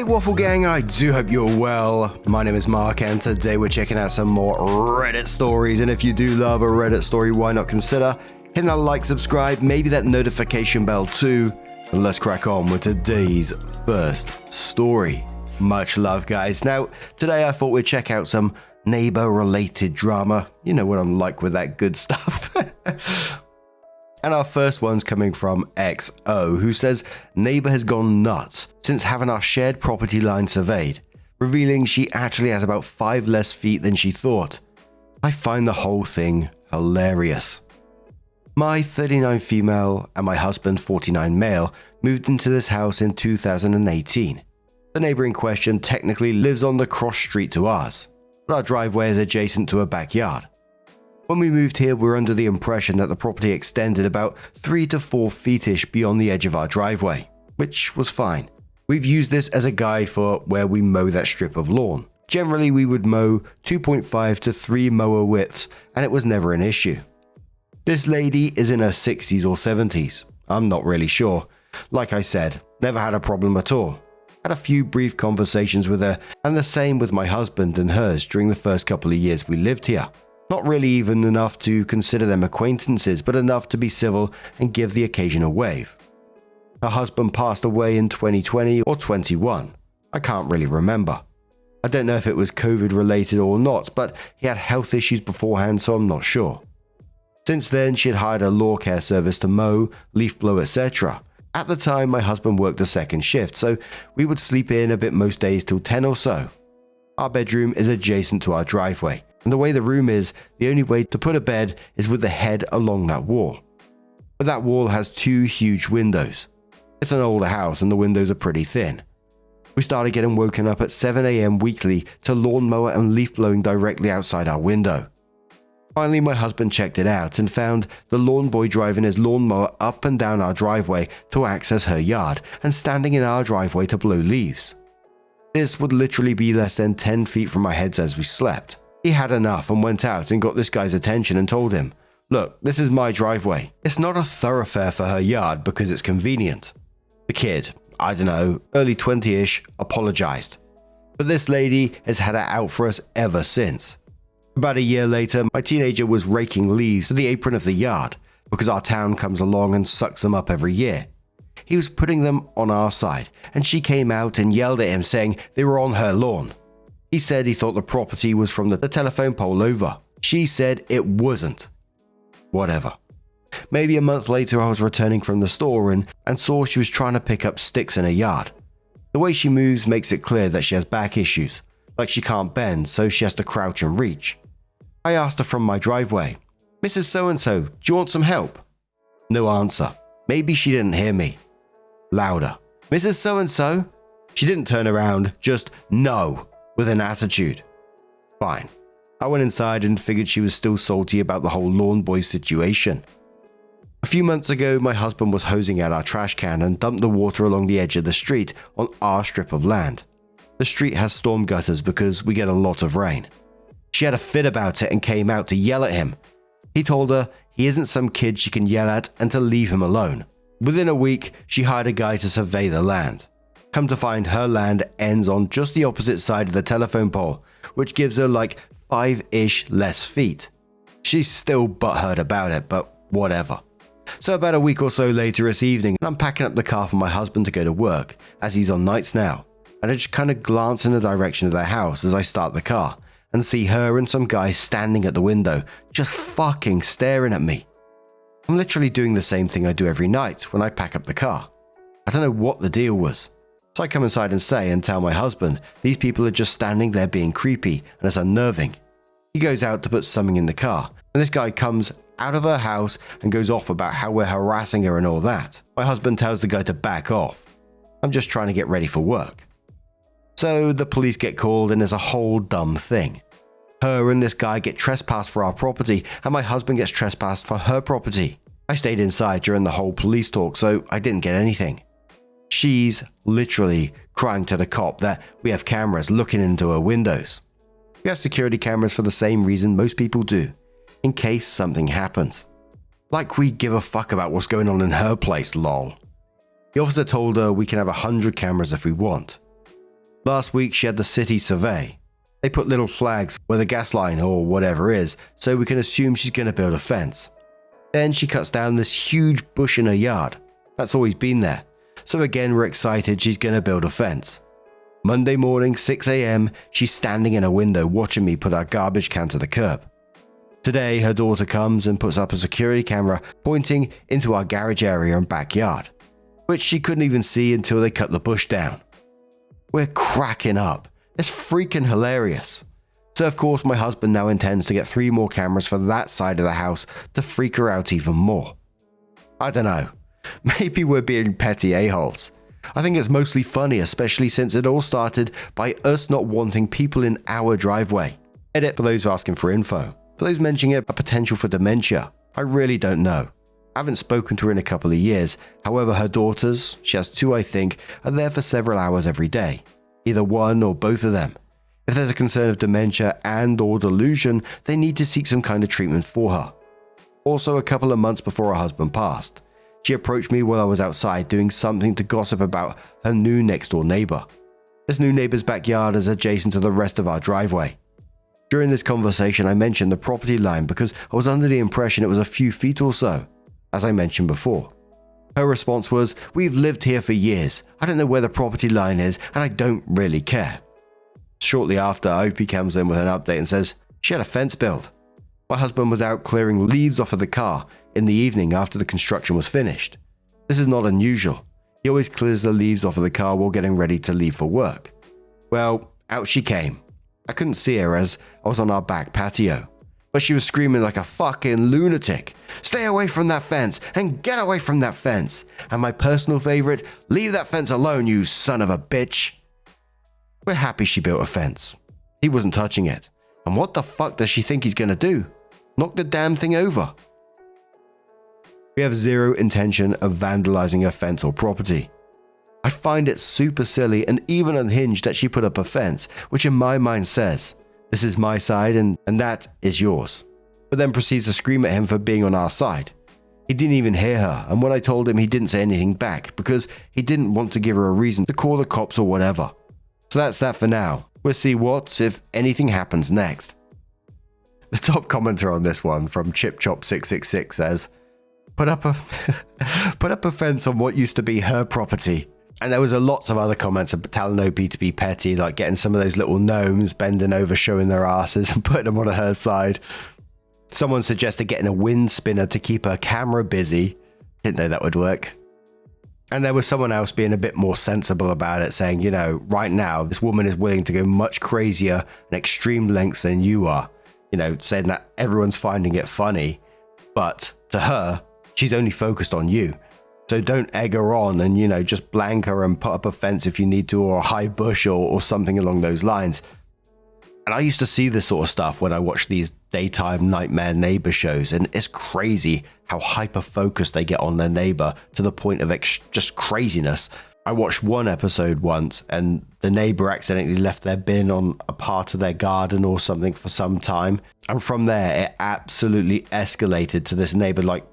Hey Waffle Gang, I do hope you're well. My name is Mark and today we're checking out some more Reddit stories, and if you do love a Reddit story, why not consider hitting that like, subscribe, maybe that notification bell too, and let's crack on with today's first story. Much love guys. Now, today I thought we'd check out some neighbor related drama. You know what I'm like with that good stuff. And our first one's coming from XO, who says, neighbor has gone nuts since having our shared property line surveyed, revealing she actually has about 5 less feet than she thought. I find the whole thing hilarious. My 39 female and my husband 49 male moved into this house in 2018. The neighbor in question technically lives on the cross street to ours, but our driveway is adjacent to a backyard. When we moved here, we were under the impression that the property extended about 3 to 4 feet-ish beyond the edge of our driveway, which was fine. We've used this as a guide for where we mow that strip of lawn. Generally, we would mow 2.5 to 3 mower widths, and it was never an issue. This lady is in her 60s or 70s. I'm not really sure. Like I said, never had a problem at all. Had a few brief conversations with her, and the same with my husband and hers during the first couple of years we lived here. Not really even enough to consider them acquaintances, but enough to be civil and give the occasional wave. Her husband passed away in 2020 or 21. I can't really remember. I don't know if it was COVID related or not, but he had health issues beforehand, so I'm not sure. Since then, she had hired a lawn care service to mow, leaf blow, etc. At the time, my husband worked a second shift, so we would sleep in a bit most days till 10 or so. Our bedroom is adjacent to our driveway, and the way the room is, the only way to put a bed is with the head along that wall. But that wall has 2 huge windows. It's an older house and the windows are pretty thin. We started getting woken up at 7 AM weekly to lawnmower and leaf blowing directly outside our window. Finally, my husband checked it out and found the lawn boy driving his lawnmower up and down our driveway to access her yard and standing in our driveway to blow leaves. This would literally be less than 10 feet from our heads as we slept. He had enough and went out and got this guy's attention and told him, look, this is my driveway. It's not a thoroughfare for her yard because it's convenient. The kid, I don't know, early 20-ish, apologized. But this lady has had it out for us ever since. About a year later, my teenager was raking leaves to the apron of the yard because our town comes along and sucks them up every year. He was putting them on our side and she came out and yelled at him saying they were on her lawn. He said he thought the property was from the telephone pole over. She said it wasn't. Whatever. Maybe a month later I was returning from the store and saw she was trying to pick up sticks in her yard. The way she moves makes it clear that she has back issues, like she can't bend so she has to crouch and reach. I asked her from my driveway, Mrs. So-and-so, do you want some help? No answer. Maybe she didn't hear me. Louder. Mrs. So-and-so? She didn't turn around, just no. With an attitude. Fine. I went inside and figured she was still salty about the whole lawn boy situation. A few months ago, my husband was hosing out our trash can and dumped the water along the edge of the street on our strip of land. The street has storm gutters because we get a lot of rain. She had a fit about it and came out to yell at him. He told her he isn't some kid she can yell at and to leave him alone. Within a week, she hired a guy to survey the land. Come to find her land ends on just the opposite side of the telephone pole, which gives her like 5-ish less feet. She's still butthurt about it, but whatever. So about a week or so later this evening, I'm packing up the car for my husband to go to work, as he's on nights now, and I just kind of glance in the direction of their house as I start the car, and see her and some guy standing at the window, just fucking staring at me. I'm literally doing the same thing I do every night when I pack up the car. I don't know what the deal was. So I come inside and say and tell my husband these people are just standing there being creepy and it's unnerving. He goes out to put something in the car and this guy comes out of her house and goes off about how we're harassing her and all that. My husband tells the guy to back off. I'm just trying to get ready for work. So the police get called and there's a whole dumb thing. Her and this guy get trespassed for our property and my husband gets trespassed for her property. I stayed inside during the whole police talk so I didn't get anything. She's literally crying to the cop that we have cameras looking into her windows. We have security cameras for the same reason most people do, in case something happens. Like we give a fuck about what's going on in her place, lol. The officer told her we can have 100 cameras if we want. Last week she had the city survey. They put little flags where the gas line or whatever is, so we can assume she's going to build a fence. Then she cuts down this huge bush in her yard. That's always been there. So again, we're excited she's going to build a fence. Monday morning, 6 a.m, she's standing in a window watching me put our garbage can to the curb. Today, her daughter comes and puts up a security camera pointing into our garage area and backyard, which she couldn't even see until they cut the bush down. We're cracking up. It's freaking hilarious. So of course my husband now intends to get 3 more cameras for that side of the house to freak her out even more. I don't know. Maybe we're being petty a-holes. I think it's mostly funny, especially since it all started by us not wanting people in our driveway. Edit for those asking for info. For those mentioning a potential for dementia, I really don't know. I haven't spoken to her in a couple of years. However, her daughters, she has 2 I think, are there for several hours every day. Either one or both of them. If there's a concern of dementia and or delusion, they need to seek some kind of treatment for her. Also, a couple of months before her husband passed, she approached me while I was outside doing something to gossip about her new next door neighbor. This new neighbor's backyard is adjacent to the rest of our driveway. During this conversation, I mentioned the property line because I was under the impression it was a few feet or so, as I mentioned before. Her response was, "We've lived here for years. I don't know where the property line is and I don't really care." Shortly after, Opie comes in with an update and says she had a fence built. My husband was out clearing leaves off of the car in the evening after the construction was finished. This is not unusual. He always clears the leaves off of the car while getting ready to leave for work. Well, out she came. I couldn't see her as I was on our back patio, but she was screaming like a fucking lunatic. "Stay away from that fence and get away from that fence. And my personal favorite, leave that fence alone, you son of a bitch." We're happy she built a fence. He wasn't touching it. And what the fuck does she think he's gonna do? Knock the damn thing over? We have zero intention of vandalizing her fence or property. I find it super silly and even unhinged that she put up a fence, which in my mind says, this is my side and that is yours. But then proceeds to scream at him for being on our side. He didn't even hear her, and when I told him, he didn't say anything back because he didn't want to give her a reason to call the cops or whatever. So that's that for now. We'll see what, if anything, happens next. The top commenter on this one, from ChipChop666, says, put up a fence on what used to be her property. And there was a lots of other comments telling Opie to be petty, like getting some of those little gnomes bending over showing their asses and putting them on her side. Someone suggested getting a wind spinner to keep her camera busy. Didn't know that would work. And there was someone else being a bit more sensible about it, saying, you know, right now, this woman is willing to go much crazier and extreme lengths than you are. You know, saying that everyone's finding it funny, but to her, she's only focused on you. So don't egg her on and, you know, just blank her and put up a fence if you need to, or a high bush or something along those lines. And I used to see this sort of stuff when I watched these daytime nightmare neighbor shows, and it's crazy how hyper-focused they get on their neighbor to the point of just craziness. I watched one episode once, and the neighbor accidentally left their bin on a part of their garden or something for some time. And from there, it absolutely escalated to this neighbor, like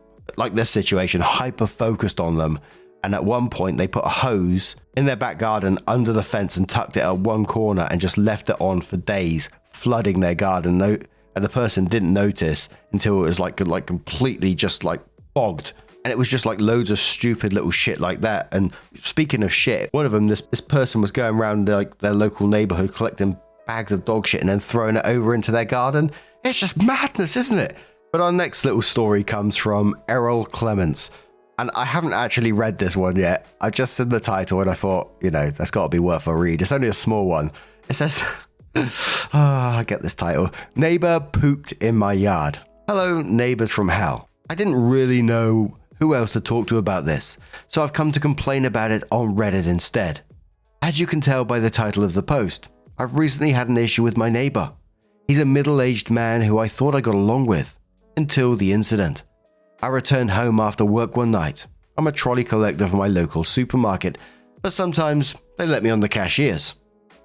this situation, hyper-focused on them. And at one point, they put a hose in their back garden under the fence and tucked it at one corner and just left it on for days, flooding their garden. And the person didn't notice until it was like completely just like bogged. And it was just like loads of stupid little shit like that. And speaking of shit, one of them, this person was going around like their local neighborhood collecting bags of dog shit and then throwing it over into their garden. It's just madness, isn't it? But our next little story comes from Errol Clements. And I haven't actually read this one yet. I just seen the title and I thought, you know, that's got to be worth a read. It's only a small one. It says, I get this title. Neighbor pooped in my yard. Hello, neighbors from hell. I didn't really know who else to talk to about this, so I've come to complain about it on Reddit instead. As you can tell by the title of the post, I've recently had an issue with my neighbor. He's a middle-aged man who I thought I got along with, until the incident. I returned home after work one night. I'm a trolley collector for my local supermarket, but sometimes they let me on the cashiers,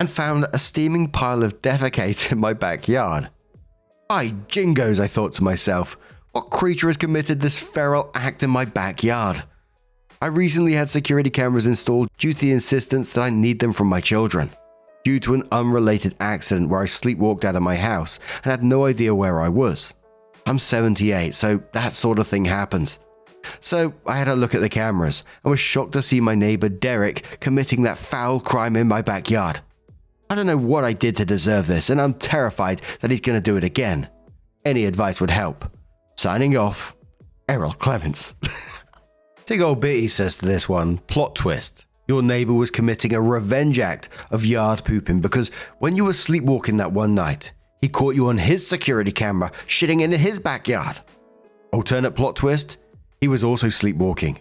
and found a steaming pile of defecate in my backyard. By jingoes, I thought to myself, what creature has committed this feral act in my backyard? I recently had security cameras installed due to the insistence that I need them from my children. due to an unrelated accident where I sleepwalked out of my house and had no idea where I was. I'm 78, so that sort of thing happens. So I had a look at the cameras and was shocked to see my neighbor Derek committing that foul crime in my backyard. I don't know what I did to deserve this, and I'm terrified that he's going to do it again. Any advice would help. Signing off, Errol Clements. Big old Bitty says to this one, plot twist. Your neighbor was committing a revenge act of yard pooping because when you were sleepwalking that one night, he caught you on his security camera shitting in his backyard. Alternate plot twist, he was also sleepwalking.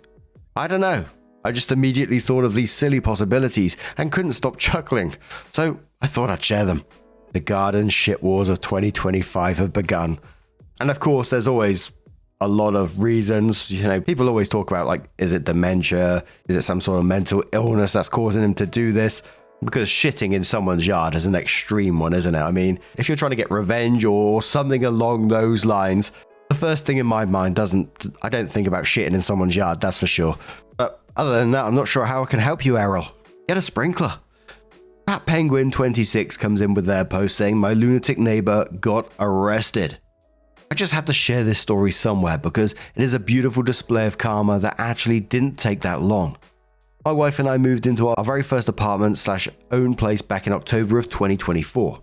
I don't know. I just immediately thought of these silly possibilities and couldn't stop chuckling, so I thought I'd share them. The garden shit wars of 2025 have begun. And of course, there's always a lot of reasons. People always talk about, like, is it dementia? Is it some sort of mental illness that's causing him to do this? Because shitting in someone's yard is an extreme one, isn't it? I mean, if you're trying to get revenge or something along those lines, the first thing in my mind I don't think about shitting in someone's yard, that's for sure. But other than that, I'm not sure how I can help you, Errol. Get a sprinkler. Pat Penguin 26 comes in with their post saying, my lunatic neighbor got arrested. I just had to share this story somewhere because it is a beautiful display of karma that actually didn't take that long. My wife and I moved into our very first apartment/own place back in October of 2024.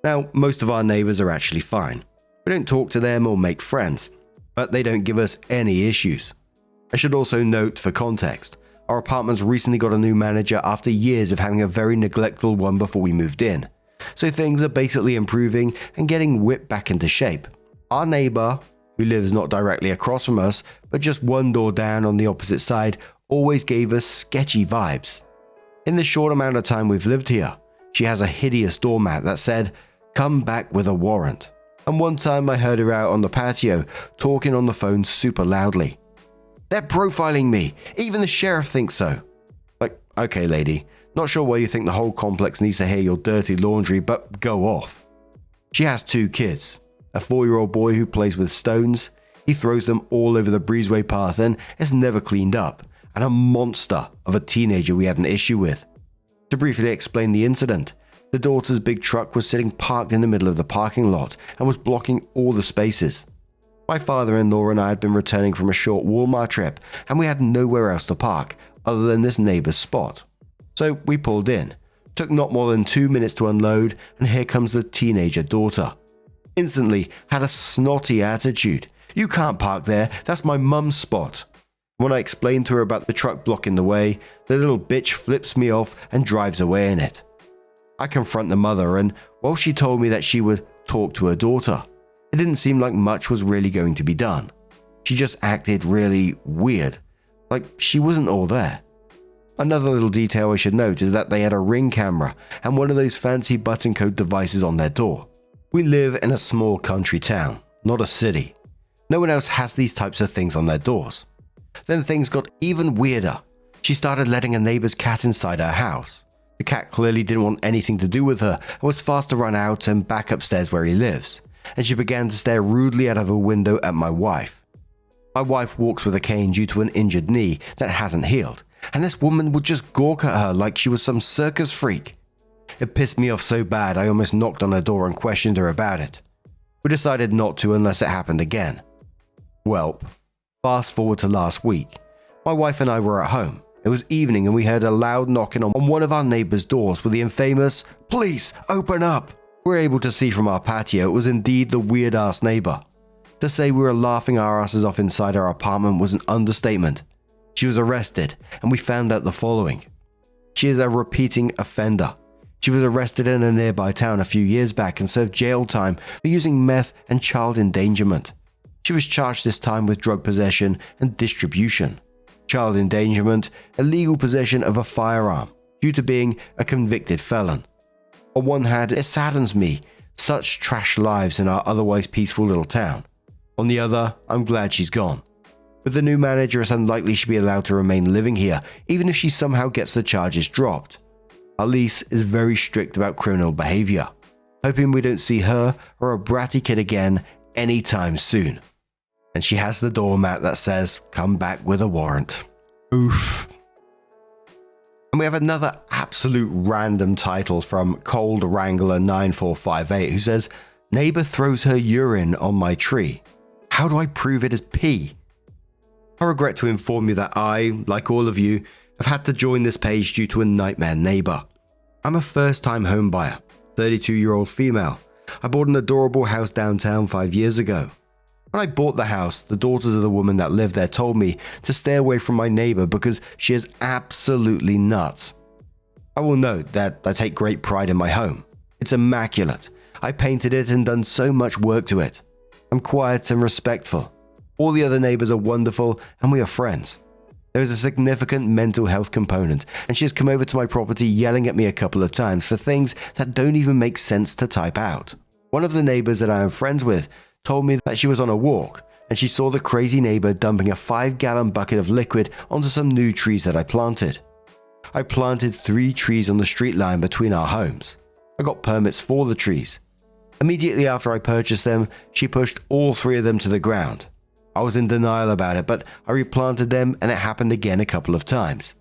Now, most of our neighbors are actually fine. We don't talk to them or make friends, but they don't give us any issues. I should also note, for context, our apartments recently got a new manager after years of having a very neglectful one before we moved in. So things are basically improving and getting whipped back into shape. Our neighbor, who lives not directly across from us, but just one door down on the opposite side, always gave us sketchy vibes. In the short amount of time we've lived here, she has a hideous doormat that said, "Come back with a warrant." And one time I heard her out on the patio talking on the phone super loudly. "They're profiling me. Even the sheriff thinks so." Like, okay, lady, not sure why you think the whole complex needs to hear your dirty laundry, but go off. She has 2 kids. A 4-year-old boy who plays with stones. He throws them all over the breezeway path and is never cleaned up. And a monster of a teenager we had an issue with. To briefly explain the incident, the daughter's big truck was sitting parked in the middle of the parking lot and was blocking all the spaces. My father-in-law and I had been returning from a short Walmart trip and we had nowhere else to park other than this neighbor's spot. So we pulled in. Took not more than 2 minutes to unload, and here comes the teenager daughter. Instantly had a snotty attitude. "You can't park there, that's my mum's spot." When I explained to her about the truck blocking the way, the little bitch flips me off and drives away in it. I confront the mother, and while she told me that she would talk to her daughter, it didn't seem like much was really going to be done. She just acted really weird, like she wasn't all there. Another little detail I should note is that they had a Ring camera and one of those fancy button code devices on their door. We live in a small country town, not a city. No one else has these types of things on their doors. Then things got even weirder. She started letting a neighbor's cat inside her house. The cat clearly didn't want anything to do with her and was fast to run out and back upstairs where he lives, and she began to stare rudely out of her window at my wife. My wife walks with a cane due to an injured knee that hasn't healed, and this woman would just gawk at her like she was some circus freak. It pissed me off so bad I almost knocked on her door and questioned her about it. We decided not to unless it happened again. Well, fast forward to last week. My wife and I were at home. It was evening and we heard a loud knocking on one of our neighbor's doors with the infamous, "Please, open up!" We were able to see from our patio it was indeed the weird-ass neighbor. To say we were laughing our asses off inside our apartment was an understatement. She was arrested and we found out the following. She is a repeating offender. She was arrested in a nearby town a few years back and served jail time for using meth and child endangerment. She was charged this time with drug possession and distribution, child endangerment, illegal possession of a firearm, due to being a convicted felon. On one hand, it saddens me, such trash lives in our otherwise peaceful little town. On the other, I'm glad she's gone. With the new manager, it's unlikely she'll be allowed to remain living here, even if she somehow gets the charges dropped. Our lease is very strict about criminal behavior, hoping we don't see her or a bratty kid again anytime soon. And she has the doormat that says, "Come back with a warrant." Oof. And we have another absolute absolute random title from Cold Wrangler 9458, who says, "Neighbor throws her urine on my tree. How do I prove it is pee?" I regret to inform you that I, like all of you, have had to join this page due to a nightmare neighbor. I'm a first-time homebuyer, 32-year-old female. I bought an adorable house downtown 5 years ago. When I bought the house, the daughters of the woman that lived there told me to stay away from my neighbor because she is absolutely nuts. I will note that I take great pride in my home. It's immaculate. I painted it and done so much work to it. I'm quiet and respectful. All the other neighbors are wonderful and we are friends. There is a significant mental health component, and she has come over to my property yelling at me a couple of times for things that don't even make sense to type out. One of the neighbors that I am friends with told me that she was on a walk and she saw the crazy neighbor dumping a 5-gallon bucket of liquid onto some new trees that I planted. I planted 3 trees on the street line between our homes. I got permits for the trees. Immediately after I purchased them, she pushed all 3 of them to the ground. I was in denial about it, but I replanted them and it happened again a couple of times.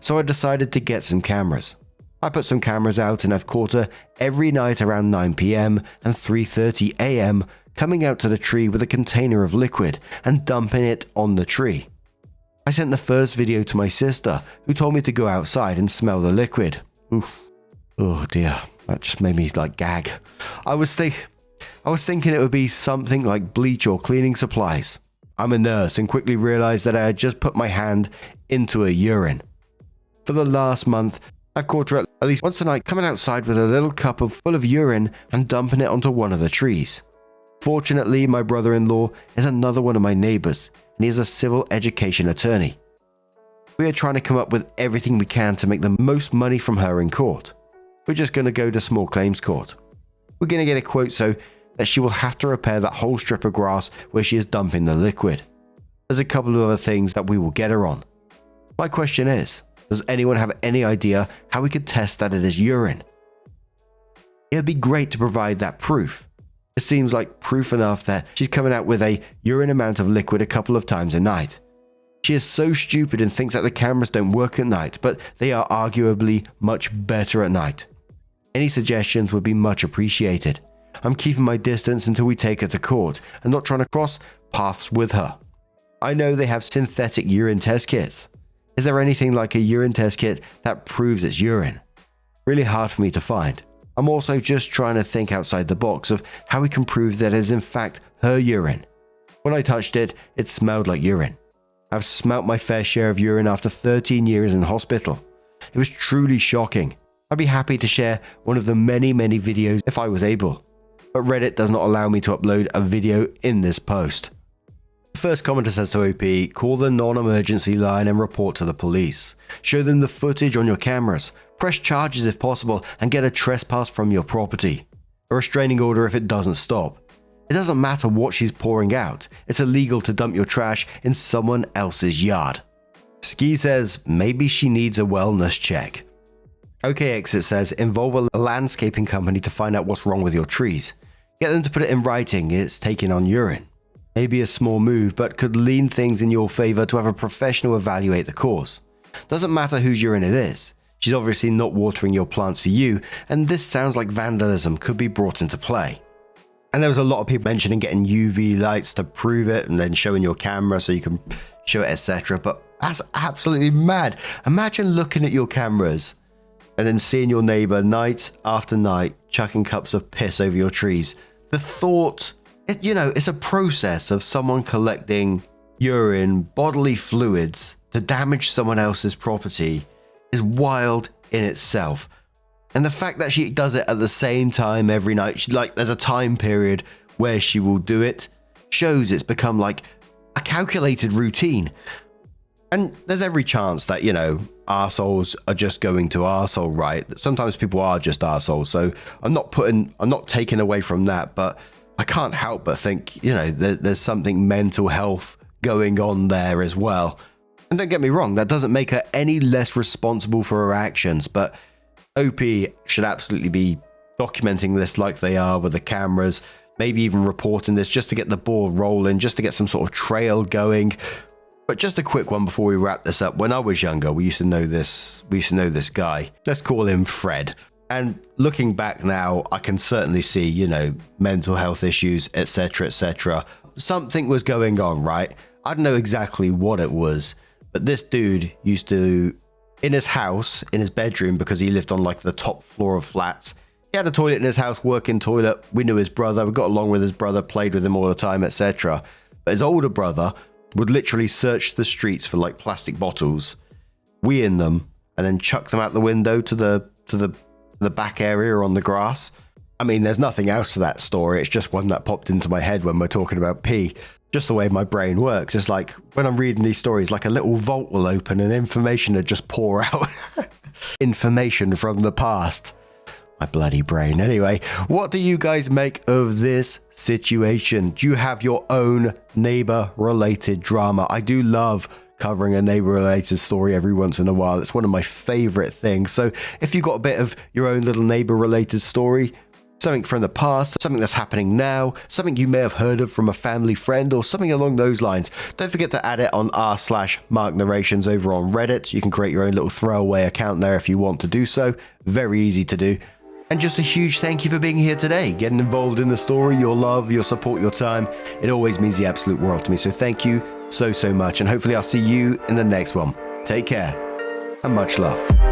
So I decided to get some cameras. I put some cameras out and I've caught her every night around 9 PM and 3:30 AM coming out to the tree with a container of liquid and dumping it on the tree. I sent the first video to my sister, who told me to go outside and smell the liquid. Oof. Oh dear, that just made me gag. I was thinking it would be something like bleach or cleaning supplies. I'm a nurse and quickly realized that I had just put my hand into a urine. For the last month, I've caught her at least once a night coming outside with a little cup full of urine and dumping it onto one of the trees. Fortunately, my brother-in-law is another one of my neighbors, and he is a civil education attorney. We are trying to come up with everything we can to make the most money from her in court. We're just going to go to small claims court. We're going to get a quote so that she will have to repair that whole strip of grass where she is dumping the liquid. There's a couple of other things that we will get her on. My question is, does anyone have any idea how we could test that it is urine? It would be great to provide that proof. It seems like proof enough that she's coming out with a urine amount of liquid a couple of times a night. She is so stupid and thinks that the cameras don't work at night, but they are arguably much better at night. Any suggestions would be much appreciated. I'm keeping my distance until we take her to court and not trying to cross paths with her. I know they have synthetic urine test kits. Is there anything like a urine test kit that proves it's urine? Really hard for me to find. I'm also just trying to think outside the box of how we can prove that it is in fact her urine. When I touched it, it smelled like urine. I've smelt my fair share of urine after 13 years in hospital. It was truly shocking. I'd be happy to share one of the many videos if I was able, but Reddit does not allow me to upload a video in this post. The first commenter says to OP, call the non-emergency line and report to the police. Show them the footage on your cameras. Press charges if possible and get a trespass from your property. A restraining order if it doesn't stop. It doesn't matter what she's pouring out. It's illegal to dump your trash in someone else's yard. Ski says maybe she needs a wellness check. OKExit says involve a landscaping company to find out what's wrong with your trees. Get them to put it in writing it's taking on urine. Maybe a small move, but could lean things in your favor to have a professional evaluate the cause. Doesn't matter whose urine it is. She's obviously not watering your plants for you, and this sounds like vandalism could be brought into play. And there was a lot of people mentioning getting UV lights to prove it and then showing your camera so you can show it, etc. But that's absolutely mad. Imagine looking at your cameras and then seeing your neighbor night after night chucking cups of piss over your trees. The thought, it's a process of someone collecting urine, bodily fluids to damage someone else's property is wild in itself. And the fact that she does it at the same time every night, there's a time period where she will do it, shows it's become like a calculated routine. And there's every chance that, arseholes are just going to arsehole, right? Sometimes people are just arseholes, so I'm not taking away from that, but I can't help but think, there's something mental health going on there as well. And don't get me wrong, that doesn't make her any less responsible for her actions, but OP should absolutely be documenting this like they are with the cameras, maybe even reporting this just to get the ball rolling, just to get some sort of trail going. But just a quick one before we wrap this up. When I was younger, we used to know this guy. Let's call him Fred. And looking back now, I can certainly see, you know, mental health issues, etc., etc. Something was going on, right? I don't know exactly what it was, but this dude used to, in his house, in his bedroom, because he lived on like the top floor of flats, he had a toilet in his house, working toilet. We knew his brother, we got along with his brother, played with him all the time, etc. But his older brother would literally search the streets for like plastic bottles, wee in them, and then chuck them out the window to the back area or on the grass. I mean, there's nothing else to that story. It's just one that popped into my head when we're talking about pee. Just the way my brain works. It's like when I'm reading these stories, like a little vault will open and information would just pour out. Information from the past. My bloody brain. Anyway, what do you guys make of this situation? Do you have your own neighbor-related drama? I do love covering a neighbor-related story every once in a while. It's one of my favorite things. So if you've got a bit of your own little neighbor-related story, something from the past, something that's happening now, something you may have heard of from a family friend, or something along those lines, don't forget to add it on r/MarkNarrations over on Reddit. You can create your own little throwaway account there if you want to do so. Very easy to do. And just a huge thank you for being here today, getting involved in the story, your love, your support, your time. It always means the absolute world to me. So thank you so much. And hopefully I'll see you in the next one. Take care and much love.